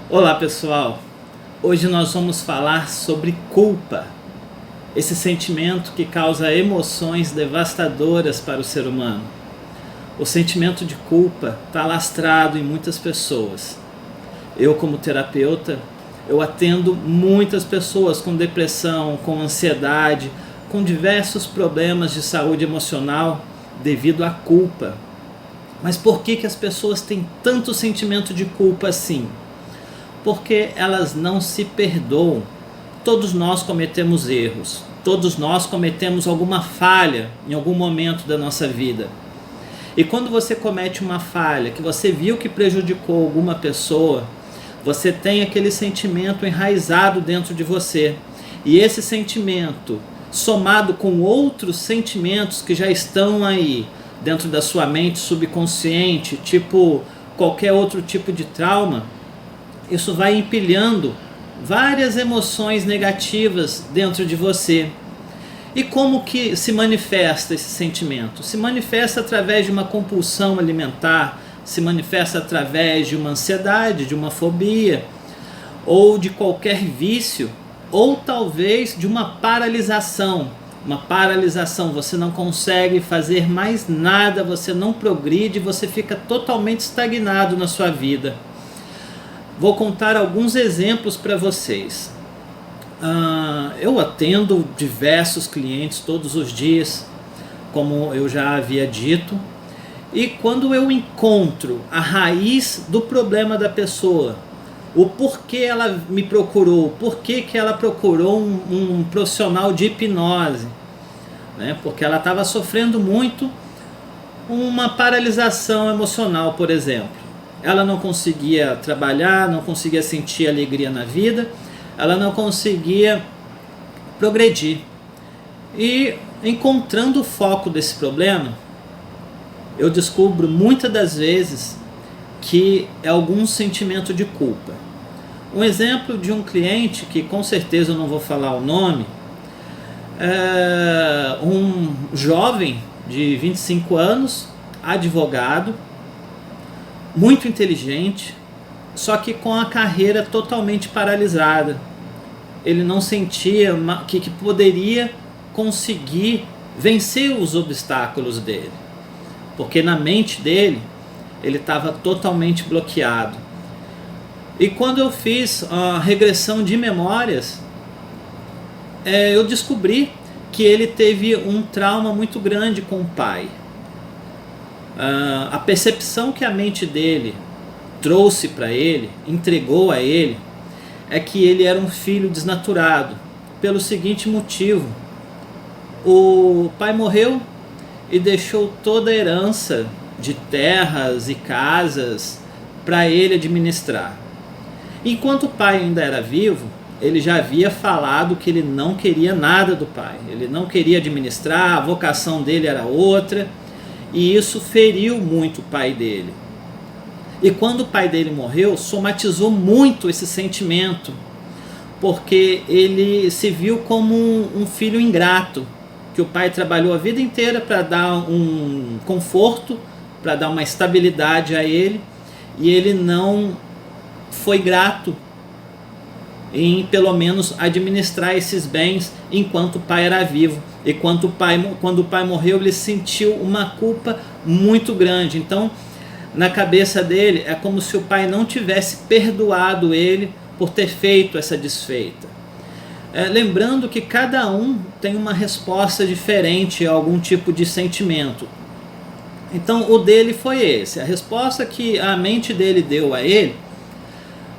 Olá pessoal, hoje nós vamos falar sobre culpa, esse sentimento que causa emoções devastadoras para o ser humano. O sentimento de culpa está lastrado em muitas pessoas. Eu, como terapeuta, eu atendo muitas pessoas com depressão, com ansiedade, com diversos problemas de saúde emocional devido à culpa. Mas por que as pessoas têm tanto sentimento de culpa assim? Porque elas não se perdoam. Todos nós cometemos erros, todos nós cometemos alguma falha em algum momento da nossa vida. E quando você comete uma falha, que você viu que prejudicou alguma pessoa, você tem aquele sentimento enraizado dentro de você. E esse sentimento, somado com outros sentimentos que já estão aí dentro da sua mente subconsciente, tipo qualquer outro tipo de trauma, isso vai empilhando várias emoções negativas dentro de você. E como que se manifesta esse sentimento? Se manifesta através de uma compulsão alimentar, se manifesta através de uma ansiedade, de uma fobia, ou de qualquer vício, ou talvez de uma paralisação. Uma paralisação, você não consegue fazer mais nada, você não progride, você fica totalmente estagnado na sua vida. Vou contar alguns exemplos para vocês. Eu atendo diversos clientes todos os dias, como eu já havia dito, e quando eu encontro a raiz do problema da pessoa, o porquê ela me procurou, o porquê que ela procurou um profissional de hipnose, né? Porque ela estava sofrendo muito uma paralisação emocional, por exemplo. Ela não conseguia trabalhar, não conseguia sentir alegria na vida, ela não conseguia progredir. E encontrando o foco desse problema, eu descubro muitas das vezes que é algum sentimento de culpa. Um exemplo de um cliente, que com certeza eu não vou falar o nome, é um jovem de 25 anos, advogado, muito inteligente, só que com a carreira totalmente paralisada. Ele não sentia que poderia conseguir vencer os obstáculos dele, porque na mente dele ele estava totalmente bloqueado. E quando eu fiz a regressão de memórias, eu descobri que ele teve um trauma muito grande com o pai. A percepção que a mente dele trouxe para ele, entregou a ele, é que ele era um filho desnaturado, pelo seguinte motivo: o pai morreu e deixou toda a herança de terras e casas para ele administrar. Enquanto o pai ainda era vivo, ele já havia falado que ele não queria nada do pai, ele não queria administrar, a vocação dele era outra. E isso feriu muito o pai dele. E quando o pai dele morreu, somatizou muito esse sentimento, porque ele se viu como um filho ingrato, que o pai trabalhou a vida inteira para dar um conforto, para dar uma estabilidade a ele, e ele não foi grato em pelo menos administrar esses bens enquanto o pai era vivo. E quando o pai morreu, ele sentiu uma culpa muito grande. Então, na cabeça dele, é como se o pai não tivesse perdoado ele por ter feito essa desfeita. Lembrando que cada um tem uma resposta diferente a algum tipo de sentimento. Então, o dele foi esse. A resposta que a mente dele deu a ele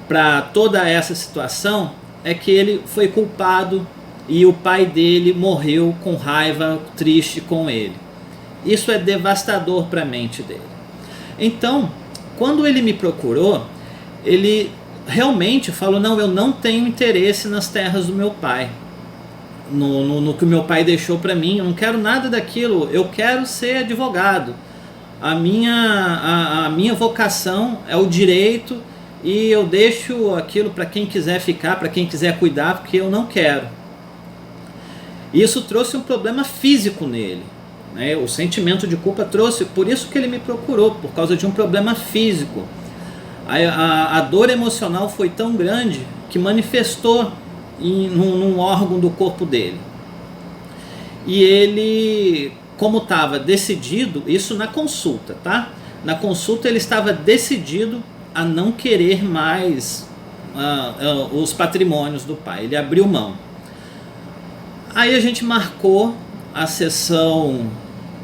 para toda essa situação é que ele foi culpado e o pai dele morreu com raiva, triste com ele. Isso é devastador para a mente dele. Então, quando ele me procurou, ele realmente falou: não, eu não tenho interesse nas terras do meu pai, no que o meu pai deixou para mim, eu não quero nada daquilo, eu quero ser advogado. A minha vocação é o direito e eu deixo aquilo para quem quiser ficar, para quem quiser cuidar, porque eu não quero. Isso trouxe um problema físico nele, né? O sentimento de culpa trouxe, por isso que ele me procurou, por causa de um problema físico. A dor emocional foi tão grande que manifestou num órgão do corpo dele. E ele, como estava decidido, isso na consulta, tá? Na consulta ele estava decidido a não querer mais os patrimônios do pai. Ele abriu mão. Aí a gente marcou a sessão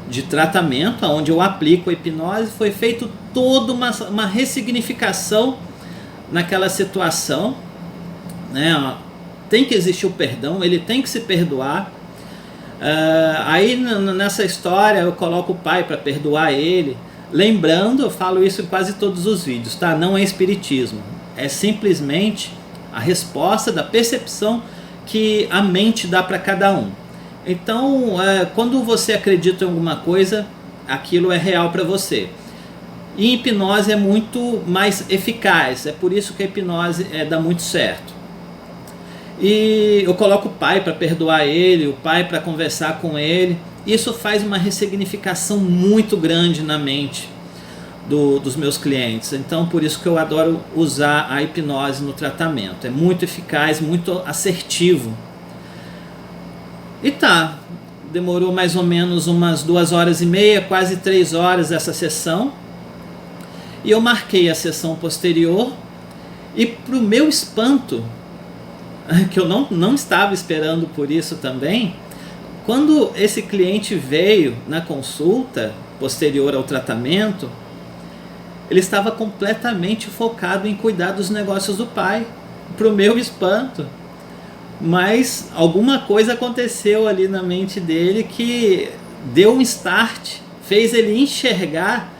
de tratamento, onde eu aplico a hipnose. Foi feito toda uma ressignificação naquela situação, né? Tem que existir o perdão, ele tem que se perdoar. Aí nessa história eu coloco o pai para perdoar ele. Lembrando, eu falo isso em quase todos os vídeos, tá? Não é espiritismo, é simplesmente a resposta da percepção que a mente dá para cada um. Então, quando você acredita em alguma coisa, aquilo é real para você. E a hipnose é muito mais eficaz, é por isso que a hipnose dá muito certo. E eu coloco o pai para perdoar ele, o pai para conversar com ele. Isso faz uma ressignificação muito grande na mente dos meus clientes. Então, por isso que eu adoro usar a hipnose no tratamento. É muito eficaz, muito assertivo. E tá, demorou mais ou menos umas 2h30, quase 3 horas essa sessão. E eu marquei a sessão posterior. E pro meu espanto, que eu não estava esperando por isso também, quando esse cliente veio na consulta posterior ao tratamento, ele estava completamente focado em cuidar dos negócios do pai, para o meu espanto. Mas alguma coisa aconteceu ali na mente dele que deu um start, fez ele enxergar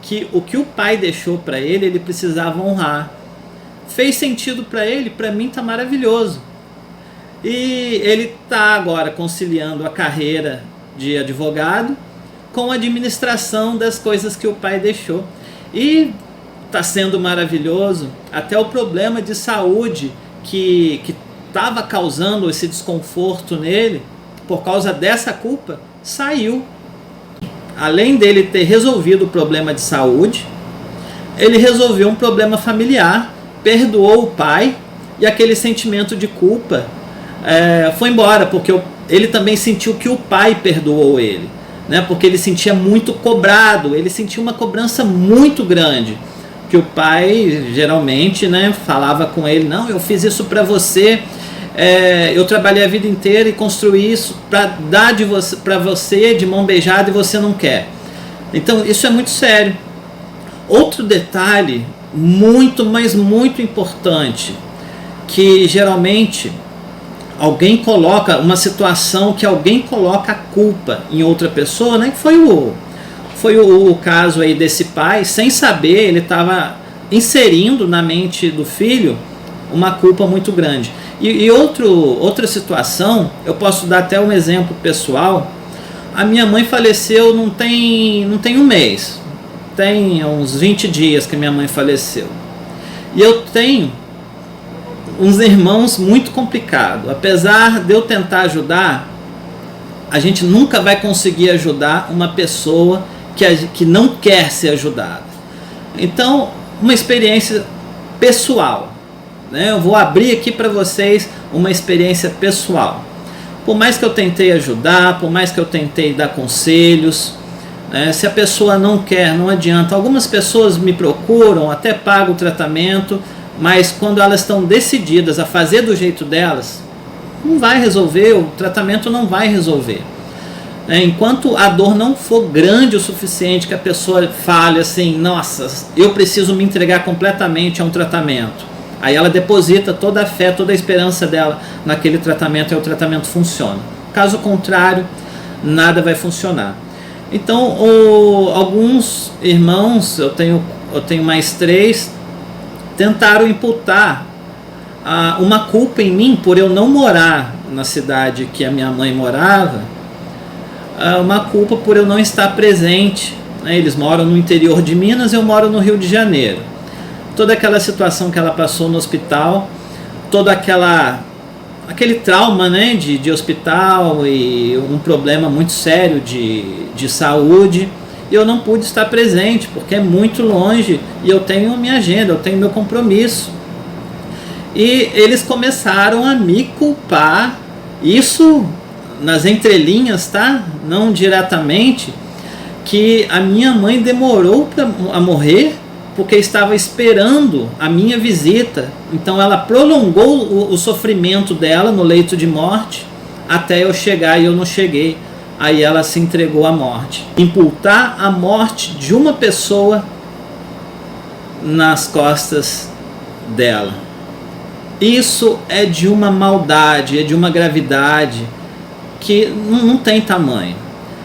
que o que o pai deixou para ele precisava honrar. Fez sentido para ele, para mim está maravilhoso. E ele está agora conciliando a carreira de advogado com a administração das coisas que o pai deixou. E está sendo maravilhoso. Até o problema de saúde que estava causando esse desconforto nele, por causa dessa culpa, saiu. Além dele ter resolvido o problema de saúde, ele resolveu um problema familiar, perdoou o pai, e aquele sentimento de culpa foi embora, porque ele também sentiu que o pai perdoou ele, né? Porque ele sentia muito cobrado, ele sentia uma cobrança muito grande, que o pai geralmente, né, falava com ele: não, eu fiz isso para você, eu trabalhei a vida inteira e construí isso para dar para você de mão beijada, e você não quer. Então isso é muito sério. Outro detalhe muito, mas muito importante, que geralmente alguém coloca uma situação que alguém coloca a culpa em outra pessoa, né? Foi o caso aí desse pai, sem saber, ele estava inserindo na mente do filho uma culpa muito grande. E outra situação, eu posso dar até um exemplo pessoal. A minha mãe faleceu não tem um mês, tem uns 20 dias que minha mãe faleceu. E eu tenho uns irmãos muito complicados. Apesar de eu tentar ajudar, a gente nunca vai conseguir ajudar uma pessoa que não quer ser ajudada. Então, uma experiência pessoal, né? Eu vou abrir aqui para vocês uma experiência pessoal. Por mais que eu tentei ajudar, por mais que eu tentei dar conselhos, né? Se a pessoa não quer, não adianta. Algumas pessoas me procuram, até pagam o tratamento, mas quando elas estão decididas a fazer do jeito delas, não vai resolver, o tratamento não vai resolver. Enquanto a dor não for grande o suficiente que a pessoa fale assim: nossa, eu preciso me entregar completamente a um tratamento, aí ela deposita toda a fé, toda a esperança dela naquele tratamento, e o tratamento funciona. Caso contrário, nada vai funcionar. Então, alguns irmãos, eu tenho mais 3, tentaram imputar uma culpa em mim por eu não morar na cidade que a minha mãe morava, uma culpa por eu não estar presente, né? Eles moram no interior de Minas, eu moro no Rio de Janeiro. Toda aquela situação que ela passou no hospital, todo aquele trauma, né, de hospital, e um problema muito sério de saúde, e eu não pude estar presente, porque é muito longe e eu tenho minha agenda, eu tenho meu compromisso. E eles começaram a me culpar, isso nas entrelinhas, tá? Não diretamente, que a minha mãe demorou a morrer porque estava esperando a minha visita. Então ela prolongou o sofrimento dela no leito de morte até eu chegar e eu não cheguei. Aí ela se entregou à morte. Imputar a morte de uma pessoa nas costas dela. Isso é de uma maldade, é de uma gravidade que não tem tamanho.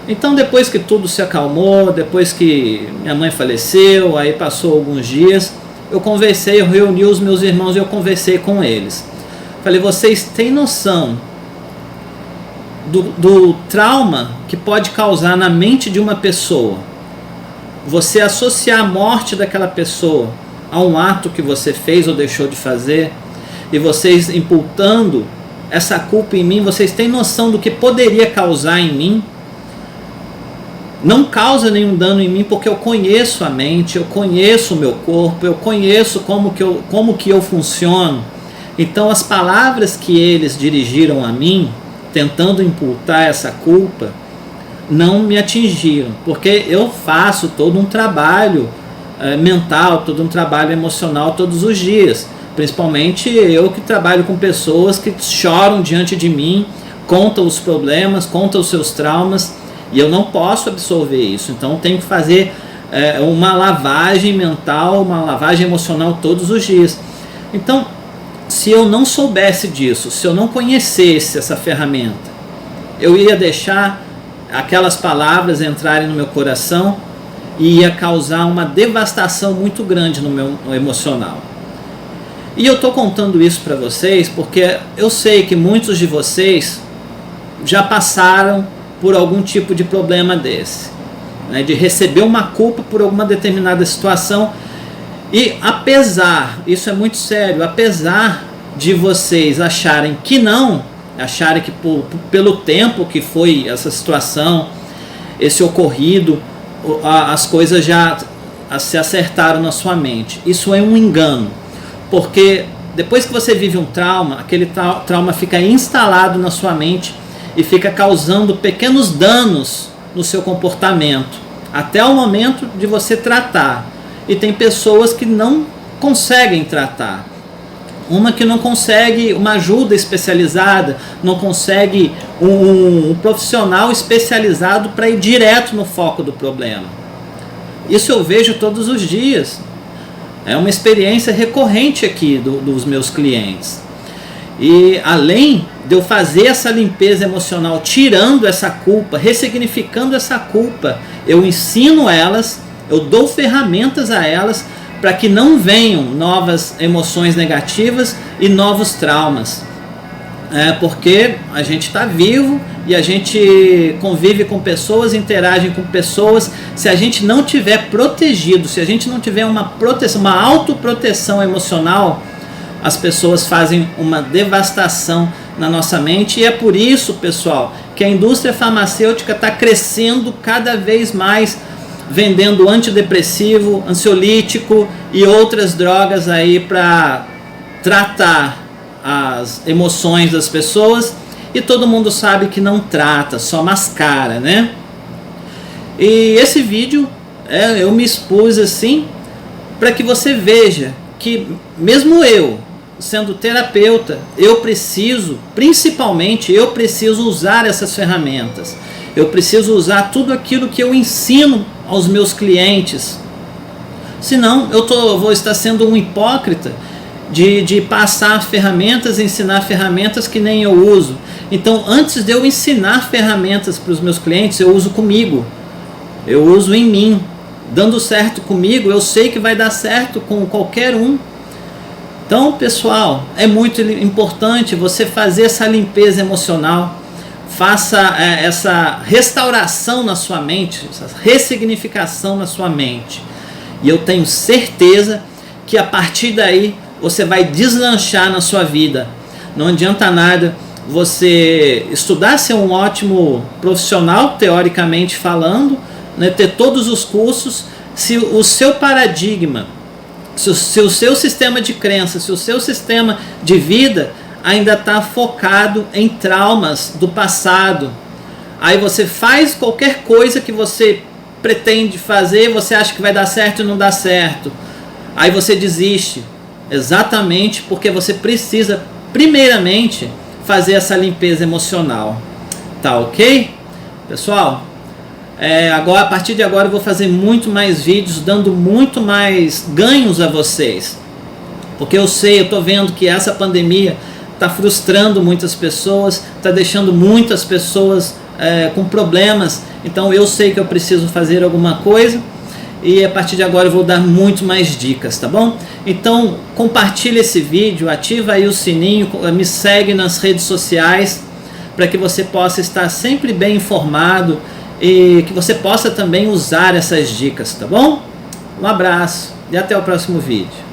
Então depois que tudo se acalmou, depois que minha mãe faleceu, aí passou alguns dias, eu conversei, eu reuni os meus irmãos e eu conversei com eles. Falei, vocês têm noção do trauma que pode causar na mente de uma pessoa? Você associar a morte daquela pessoa a um ato que você fez ou deixou de fazer, e vocês imputando essa culpa em mim, vocês têm noção do que poderia causar em mim? Não causa nenhum dano em mim, porque eu conheço a mente, eu conheço o meu corpo, eu conheço como que eu funciono. Então as palavras que eles dirigiram a mim, tentando imputar essa culpa, não me atingiram, porque eu faço todo um trabalho mental, todo um trabalho emocional todos os dias. Principalmente eu que trabalho com pessoas que choram diante de mim, contam os problemas, contam os seus traumas, e eu não posso absorver isso. Então tenho que fazer uma lavagem mental, uma lavagem emocional todos os dias. Então, se eu não soubesse disso, se eu não conhecesse essa ferramenta, eu ia deixar aquelas palavras entrarem no meu coração e ia causar uma devastação muito grande no meu emocional. E eu estou contando isso para vocês porque eu sei que muitos de vocês já passaram por algum tipo de problema desse, né, de receber uma culpa por alguma determinada situação. E apesar, isso é muito sério, apesar de vocês acharem que não, acharem que pelo tempo que foi essa situação, esse ocorrido, as coisas já se acertaram na sua mente. Isso é um engano. Porque depois que você vive um trauma, aquele trauma fica instalado na sua mente e fica causando pequenos danos no seu comportamento, até o momento de você tratar. E tem pessoas que não conseguem tratar. Uma que não consegue uma ajuda especializada, não consegue um profissional especializado para ir direto no foco do problema. Isso eu vejo todos os dias. É uma experiência recorrente aqui dos meus clientes. E além de eu fazer essa limpeza emocional, tirando essa culpa, ressignificando essa culpa, eu ensino elas, eu dou ferramentas a elas para que não venham novas emoções negativas e novos traumas. Porque a gente está vivo e a gente convive com pessoas, interage com pessoas. Se a gente não tiver protegido, se a gente não tiver uma proteção, uma autoproteção emocional, as pessoas fazem uma devastação na nossa mente. E é por isso, pessoal, que a indústria farmacêutica está crescendo cada vez mais, vendendo antidepressivo, ansiolítico e outras drogas aí para tratar as emoções das pessoas, e todo mundo sabe que não trata, só mascara, né? E esse vídeo eu me expus assim para que você veja que mesmo eu, sendo terapeuta, eu preciso, principalmente eu preciso usar essas ferramentas. Eu preciso usar tudo aquilo que eu ensino aos meus clientes. Senão eu vou estar sendo um hipócrita de passar ferramentas, ensinar ferramentas que nem eu uso. Então, antes de eu ensinar ferramentas para os meus clientes, eu uso comigo. Eu uso em mim. Dando certo comigo, eu sei que vai dar certo com qualquer um. Então, pessoal, é muito importante você fazer essa limpeza emocional. Faça essa restauração na sua mente, essa ressignificação na sua mente. E eu tenho certeza que a partir daí você vai deslanchar na sua vida. Não adianta nada você estudar, ser um ótimo profissional, teoricamente falando, né, ter todos os cursos, se o seu paradigma, se o seu sistema de crença, se o seu sistema de vida ainda está focado em traumas do passado, aí você faz qualquer coisa que você pretende fazer, você acha que vai dar certo e não dá certo, aí você desiste, exatamente porque você precisa primeiramente fazer essa limpeza emocional, tá ok? Pessoal, agora, a partir de agora eu vou fazer muito mais vídeos, dando muito mais ganhos a vocês, porque eu estou vendo que essa pandemia está frustrando muitas pessoas, está deixando muitas pessoas com problemas, então eu sei que eu preciso fazer alguma coisa, e a partir de agora eu vou dar muito mais dicas, tá bom? Então compartilha esse vídeo, ativa aí o sininho, me segue nas redes sociais, para que você possa estar sempre bem informado e que você possa também usar essas dicas, tá bom? Um abraço e até o próximo vídeo.